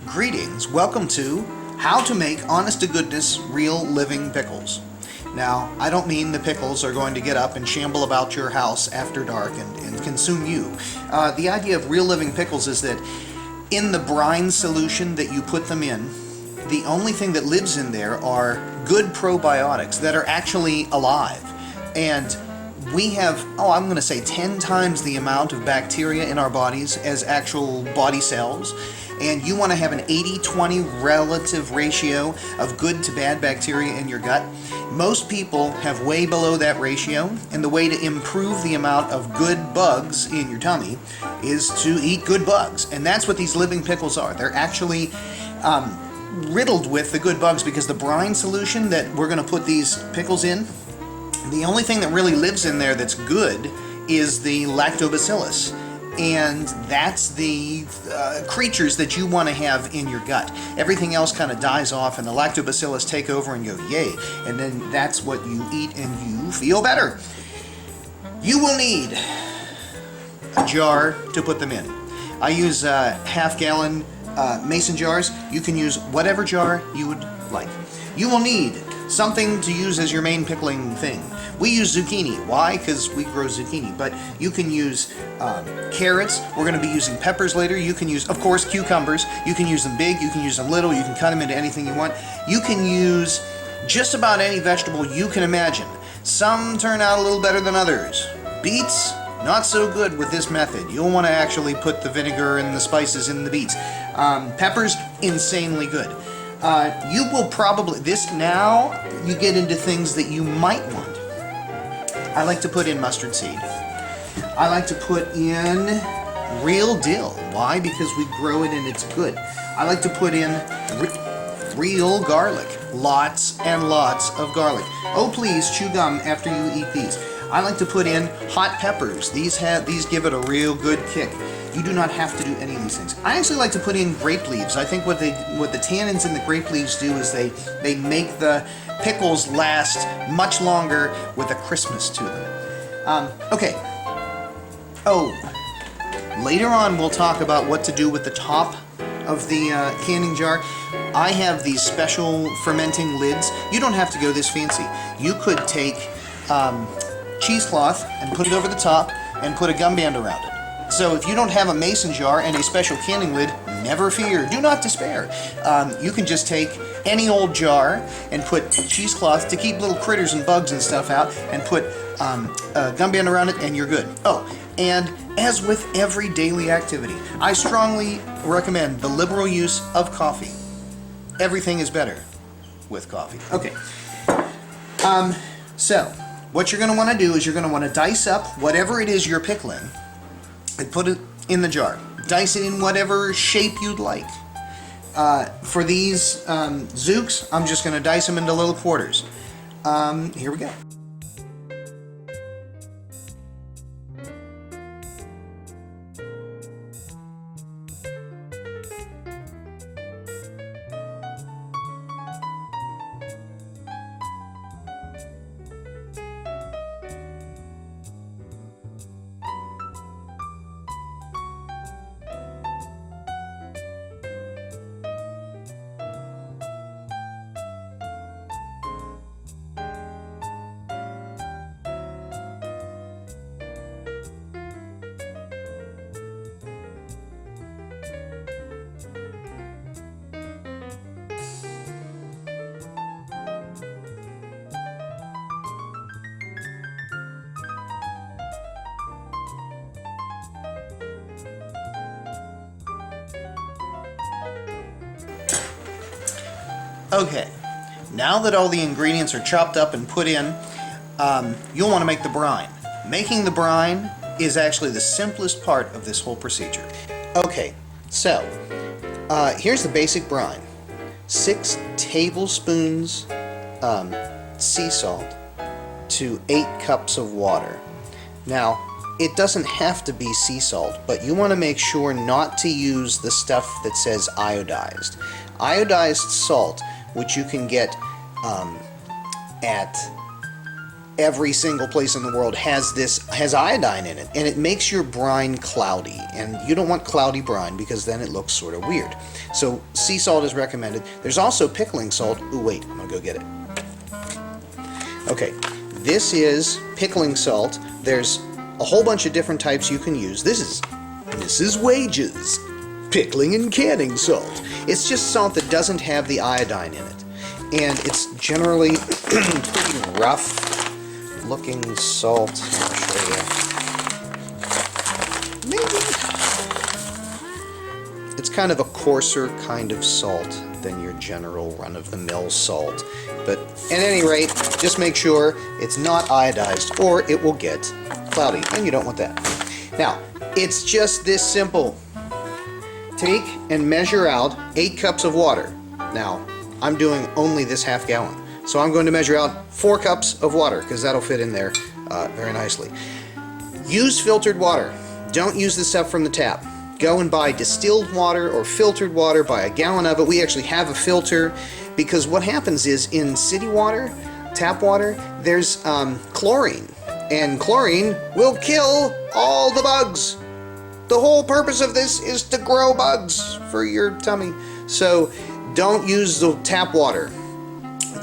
Greetings, welcome to How to Make Honest-to-Goodness Real Living Pickles. Now, I don't mean the pickles are going to get up and shamble about your house after dark and consume you. The idea of Real Living Pickles is that in the brine solution that you put them in, the only thing that lives in there are good probiotics that are actually alive. And we have, I'm going to say 10 times the amount of bacteria in our bodies as actual body cells. And you want to have an 80-20 relative ratio of good to bad bacteria in your gut. Most people have way below that ratio, and the way to improve the amount of good bugs in your tummy is to eat good bugs. And that's what these living pickles are. They're actually riddled with the good bugs, because the brine solution that we're going to put these pickles in, the only thing that really lives in there that's good is the lactobacillus. And that's the creatures that you want to have in your gut. Everything else kind of dies off, and the lactobacillus take over and go, yay. And then that's what you eat, and you feel better. You will need a jar to put them in. I use half-gallon mason jars. You can use whatever jar you would like. You will need something to use as your main pickling thing. We use zucchini. Why? Because we grow zucchini. But you can use carrots. We're going to be using peppers later. You can use, of course, cucumbers. You can use them big. You can use them little. You can cut them into anything you want. You can use just about any vegetable you can imagine. Some turn out a little better than others. Beets, not so good with this method. You'll want to actually put the vinegar and the spices in the beets. Peppers, insanely good. You will probably, now you get into things that you might want. I like to put in mustard seed. I like to put in real dill. Why? Because we grow it and it's good. I like to put in real garlic. Lots and lots of garlic. Oh, please chew gum after you eat these. I like to put in hot peppers. These give it a real good kick. You do not have to do any of these things. I actually like to put in grape leaves. I think what the tannins in the grape leaves do is they make the pickles last much longer with a crispness to them. Okay. Oh, later on we'll talk about what to do with the top of the canning jar. I have these special fermenting lids. You don't have to go this fancy. You could take cheesecloth and put it over the top and put a gum band around it. So if you don't have a mason jar and a special canning lid, never fear, do not despair. You can just take any old jar and put cheesecloth to keep little critters and bugs and stuff out, and put a gum band around it, and you're good. Oh, and as with every daily activity, I strongly recommend the liberal use of coffee. Everything is better with coffee. Okay. So what you're going to want to do is you're going to want to dice up whatever it is you're pickling and put it in the jar. Dice it in whatever shape you'd like. For these zooks, I'm just going to dice them into little quarters. Here we go. Okay, now that all the ingredients are chopped up and put in, you'll want to make the brine. Making the brine is actually the simplest part of this whole procedure. Okay, so here's the basic brine. 6 tablespoons sea salt to 8 cups of water. Now, it doesn't have to be sea salt, but you want to make sure not to use the stuff that says iodized. Iodized salt, which you can get at every single place in the world has iodine in it, and it makes your brine cloudy, and you don't want cloudy brine because then it looks sort of weird. So sea salt is recommended. There's also pickling salt. Ooh, wait, I'm gonna go get it. Okay, this is pickling salt. There's a whole bunch of different types you can use. This is Mrs. Wages pickling and canning salt. It's just salt that doesn't have the iodine in it, and it's generally pretty rough looking salt. I'll show you. Maybe it's kind of a coarser kind of salt than your general run-of-the-mill salt. But at any rate, just make sure it's not iodized or it will get cloudy, and you don't want that. Now, it's just this simple. Take and measure out 8 cups of water. Now, I'm doing only this half gallon. So I'm going to measure out 4 cups of water because that'll fit in there very nicely. Use filtered water. Don't use the stuff from the tap. Go and buy distilled water or filtered water, buy a gallon of it. We actually have a filter because what happens is in city water, tap water, there's chlorine, and chlorine will kill all the bugs. The whole purpose of this is to grow bugs for your tummy. So don't use the tap water.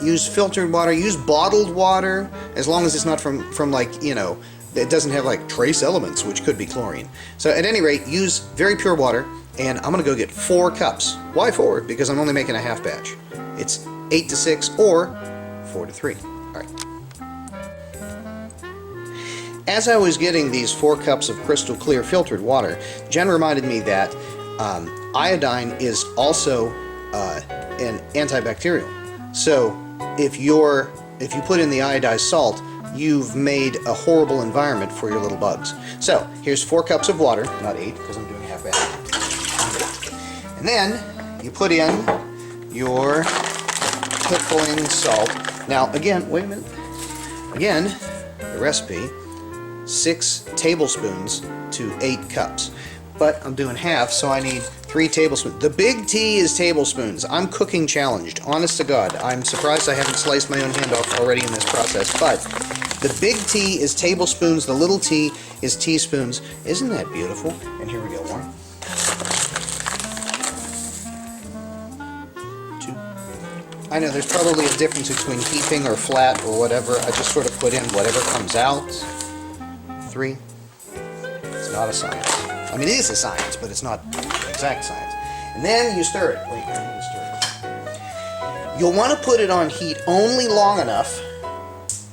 Use filtered water, use bottled water, as long as it's not from like, you know, it doesn't have like trace elements, which could be chlorine. So at any rate, use very pure water, and I'm gonna go get 4 cups. Why 4? Because I'm only making a half batch. It's 8 to 6 or 4 to 3. All right. As I was getting these 4 cups of crystal clear filtered water, Jen reminded me that iodine is also an antibacterial. So if you put in the iodized salt, you've made a horrible environment for your little bugs. So here's 4 cups of water, not 8 because I'm doing half batch. And then you put in your pickling salt. Now again, wait a minute. Again, the recipe, 6 tablespoons to 8 cups. But I'm doing half, so I need 3 tablespoons. The big T is tablespoons. I'm cooking challenged. Honest to God, I'm surprised I haven't sliced my own hand off already in this process. But the big T is tablespoons, the little t is teaspoons. Isn't that beautiful? And here we go. 1, 2. I know there's probably a difference between heaping or flat or whatever. I just sort of put in whatever comes out. 3. It's not a science. I mean, it is a science, but it's not exact science. And then you stir it. Wait, I need to stir it. You'll want to put it on heat only long enough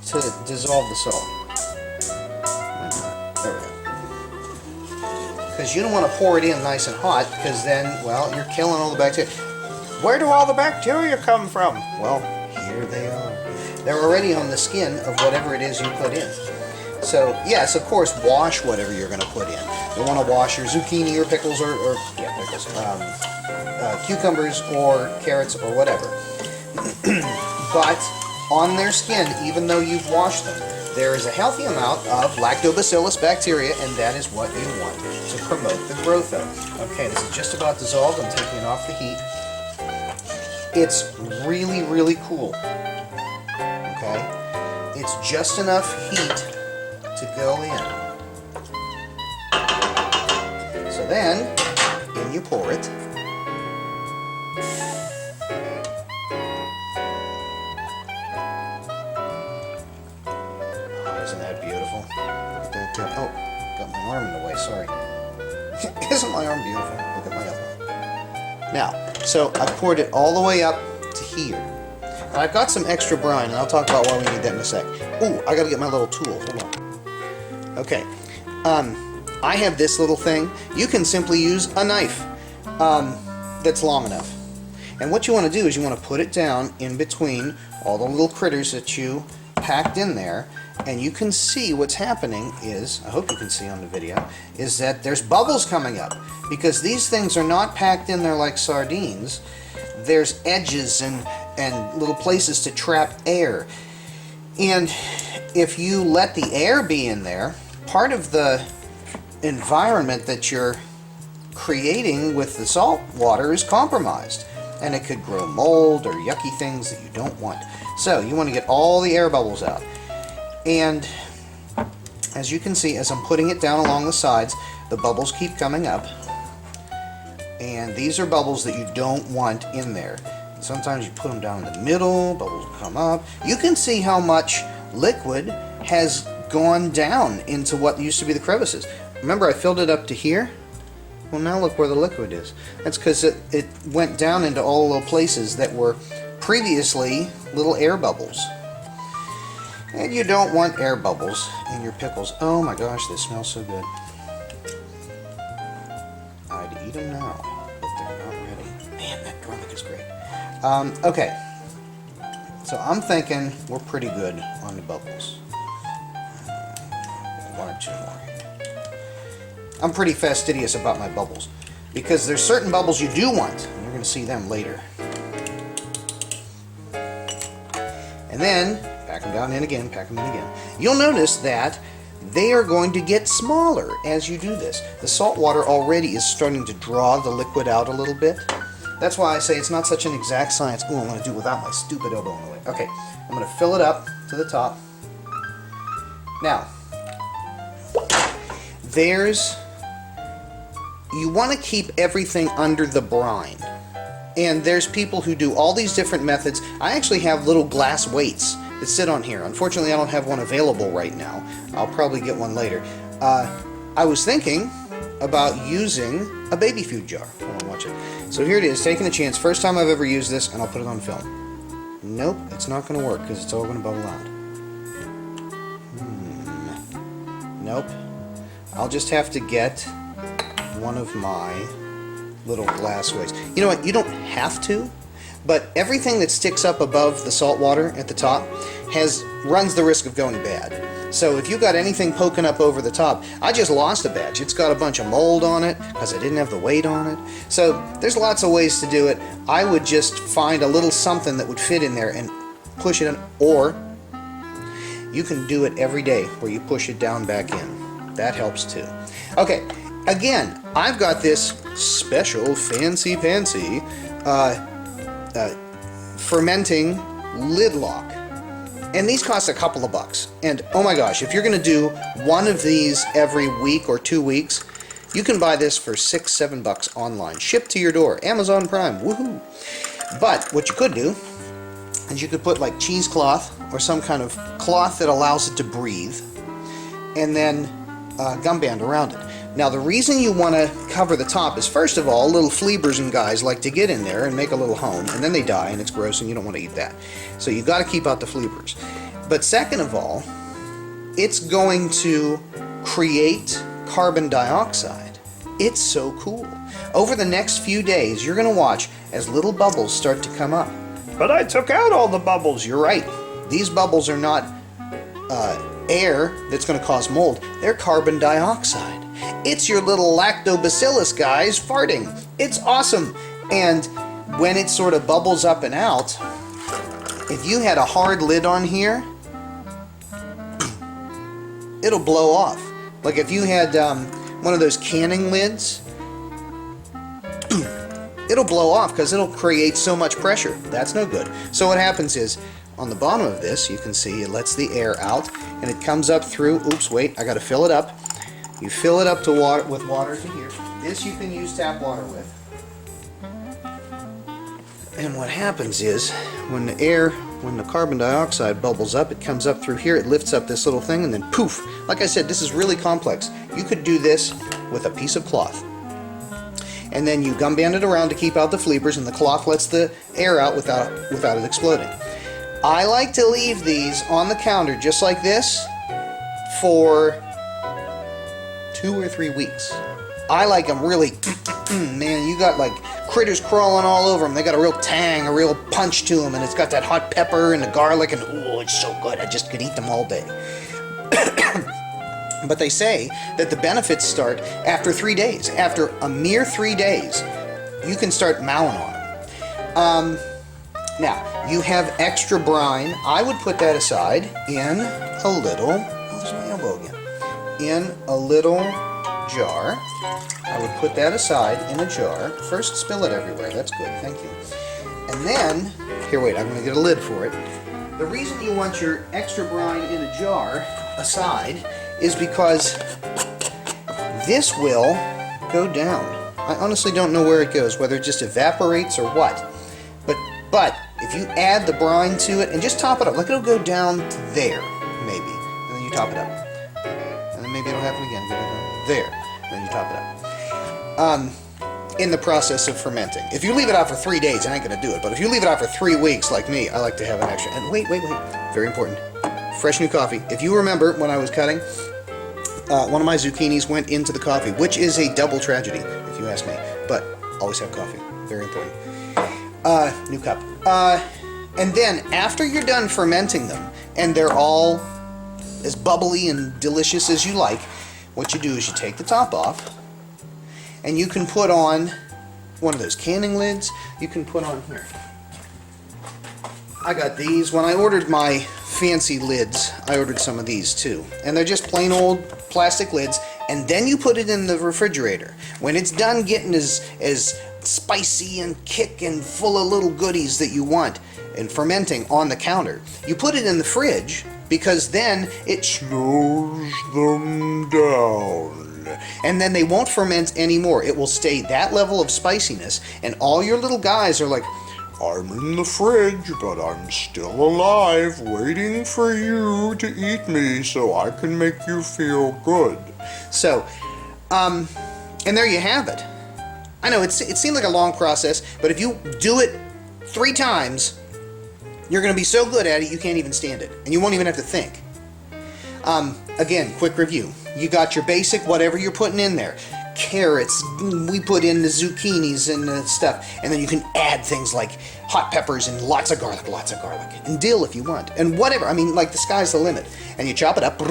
to dissolve the salt. There we go. Because you don't want to pour it in nice and hot, because then, well, you're killing all the bacteria. Where do all the bacteria come from? Well, here they are. They're already on the skin of whatever it is you put in. So, yes, of course, wash whatever you're going to put in. You want to wash your zucchini or pickles or pickles, cucumbers or carrots or whatever. But on their skin, even though you've washed them, there is a healthy amount of lactobacillus bacteria, and that is what you want to promote the growth of. Okay, this is just about dissolved. I'm taking it off the heat. It's really, really cool. Okay? It's just enough heat to go in. So then, in you pour it. Oh, isn't that beautiful? Look at that. Oh, got my arm in the way, sorry. Isn't my arm beautiful? Look at my elbow. Now, so I poured it all the way up to here. And I've got some extra brine, and I'll talk about why we need that in a sec. Ooh, I gotta get my little tool. Hold on. Okay. I have this little thing. You can simply use a knife that's long enough. And what you want to do is you want to put it down in between all the little critters that you packed in there, and you can see what's happening is, I hope you can see on the video, is that there's bubbles coming up. Because these things are not packed in there like sardines. There's edges and little places to trap air. And if you let the air be in there, part of the environment that you're creating with the salt water is compromised, and it could grow mold or yucky things that you don't want. So you want to get all the air bubbles out. And as you can see, as I'm putting it down along the sides, the bubbles keep coming up. And these are bubbles that you don't want in there. Sometimes you put them down in the middle, bubbles come up. You can see how much liquid has gone down into what used to be the crevices. Remember, I filled it up to here? Well, now look where the liquid is. That's because it went down into all the little places that were previously little air bubbles. And you don't want air bubbles in your pickles. Oh my gosh, they smell so good. I'd eat them now, but they're not ready. Man, that garlic is great. Okay, so I'm thinking we're pretty good on the bubbles. One or two more. I'm pretty fastidious about my bubbles because there's certain bubbles you do want, and you're going to see them later. And then pack them down in again, pack them in again. You'll notice that they are going to get smaller as you do this. The salt water already is starting to draw the liquid out a little bit. That's why I say it's not such an exact science. Oh, I'm going to do it without my stupid elbow in the way. Okay, I'm going to fill it up to the top. Now, you want to keep everything under the brine. And there's people who do all these different methods. I actually have little glass weights that sit on here. Unfortunately, I don't have one available right now. I'll probably get one later. I was thinking about using a baby food jar. Hold on, watch it. So here it is, taking a chance. First time I've ever used this, and I'll put it on film. Nope, it's not going to work because it's all going to bubble out. Nope. I'll just have to get one of my little glass weights. You know what? You don't have to, but everything that sticks up above the salt water at the top runs the risk of going bad. So if you got anything poking up over the top, I just lost a batch. It's got a bunch of mold on it because I didn't have the weight on it. So there's lots of ways to do it. I would just find a little something that would fit in there and push it in, or you can do it every day where you push it down back in. That helps too. Okay, again, I've got this special fancy-pancy fermenting lid lock. And these cost a couple of bucks. And oh my gosh, if you're going to do one of these every week or 2 weeks, you can buy this for $6-7 online. Shipped to your door. Amazon Prime. Woohoo! But what you could do is you could put like cheesecloth or some kind of cloth that allows it to breathe, and then gum band around it. Now the reason you want to cover the top is, first of all, little fleabers and guys like to get in there and make a little home, and then they die and it's gross and you don't want to eat that. So you've got to keep out the fleabers. But second of all, it's going to create carbon dioxide. It's so cool. Over the next few days, you're going to watch as little bubbles start to come up. But I took out all the bubbles. You're right. These bubbles are not air that's going to cause mold. They're carbon dioxide. It's your little lactobacillus guys farting. It's awesome. And when it sort of bubbles up and out, if you had a hard lid on here, it'll blow off. Like if you had one of those canning lids, it'll blow off because it'll create so much pressure. That's no good. So what happens is, on the bottom of this, you can see it lets the air out and it comes up through, oops, wait, I got to fill it up. You fill it up to water with water to here. This you can use tap water with. And what happens is, when the carbon dioxide bubbles up, it comes up through here, it lifts up this little thing, and then poof! Like I said, this is really complex. You could do this with a piece of cloth. And then you gum band it around to keep out the fleabers, and the cloth lets the air out without it exploding. I like to leave these on the counter just like this for 2 or 3 weeks. I like them really, man, you got like critters crawling all over them. They got a real tang, a real punch to them, and it's got that hot pepper and the garlic, and oh, it's so good. I just could eat them all day. But they say that the benefits start after 3 days. After a mere 3 days, you can start mowing on them. Now, you have extra brine. I would put that aside in a little, oh, there's my elbow again, in a little jar. I would put that aside in a jar. First, spill it everywhere. That's good, thank you. And then, here, wait, I'm going to get a lid for it. The reason you want your extra brine in a jar aside is because this will go down. I honestly don't know where it goes, whether it just evaporates or what. But if you add the brine to it and just top it up, like it'll go down to there, maybe, and then you top it up. And then maybe it'll happen again, go down there, and then you top it up. In the process of fermenting. If you leave it out for 3 days, it ain't gonna do it. But if you leave it out for 3 weeks, like me, I like to have an extra. And wait, very important. Fresh new coffee. If you remember when I was cutting, one of my zucchinis went into the coffee, which is a double tragedy, if you ask me. But always have coffee. Very important. New cup. And then after you're done fermenting them, and they're all as bubbly and delicious as you like, what you do is you take the top off, and you can put on one of those canning lids. You can put on here. I got these. When I ordered my fancy lids, I ordered some of these too. And they're just plain old plastic lids. And then you put it in the refrigerator. When it's done getting as spicy and kick and full of little goodies that you want and fermenting on the counter, you put it in the fridge because then it slows them down. And then they won't ferment anymore. It will stay that level of spiciness, and all your little guys are like, I'm in the fridge, but I'm still alive, waiting for you to eat me so I can make you feel good. So, and there you have it. I know it seemed like a long process, but if you do it 3 times, you're going to be so good at it you can't even stand it, and you won't even have to think. Again, quick review. You got your basic, whatever you're putting in there. Carrots, we put in the zucchinis and the stuff, and then you can add things like hot peppers and lots of garlic, and dill if you want, and whatever. I mean, like, the sky's the limit. And you chop it up,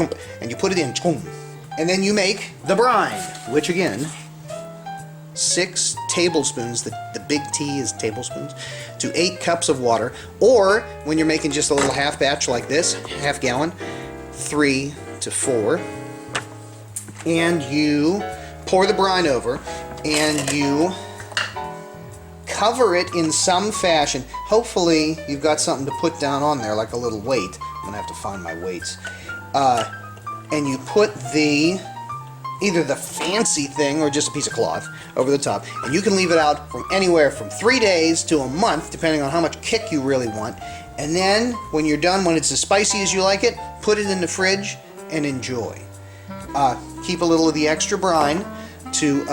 and you put it in, and then you make the brine, which again, 6 tablespoons, the big T is tablespoons, to 8 cups of water, or when you're making just a little half batch like this, half gallon, 3 to 4, and you pour the brine over, and you cover it in some fashion. Hopefully you've got something to put down on there, like a little weight. I'm gonna have to find my weights. And you put either the fancy thing or just a piece of cloth over the top, and you can leave it out from anywhere from 3 days to a month, depending on how much kick you really want. And then when you're done, when it's as spicy as you like it, put it in the fridge and enjoy. Keep a little of the extra brine to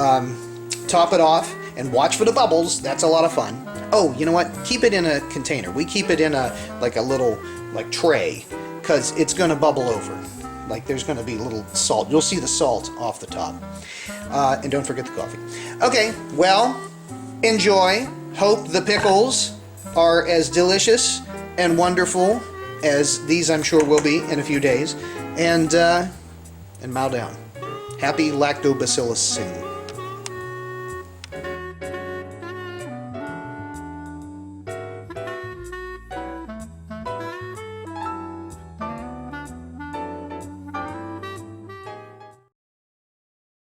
top it off, and watch for the bubbles. That's a lot of fun. Oh, you know what? Keep it in a container. We keep it in a little tray, because it's going to bubble over. Like, there's going to be a little salt. You'll see the salt off the top. And don't forget the coffee. Okay, well, enjoy. Hope the pickles are as delicious and wonderful as these, I'm sure, will be in a few days. And mow down. Happy lactobacillus-ing.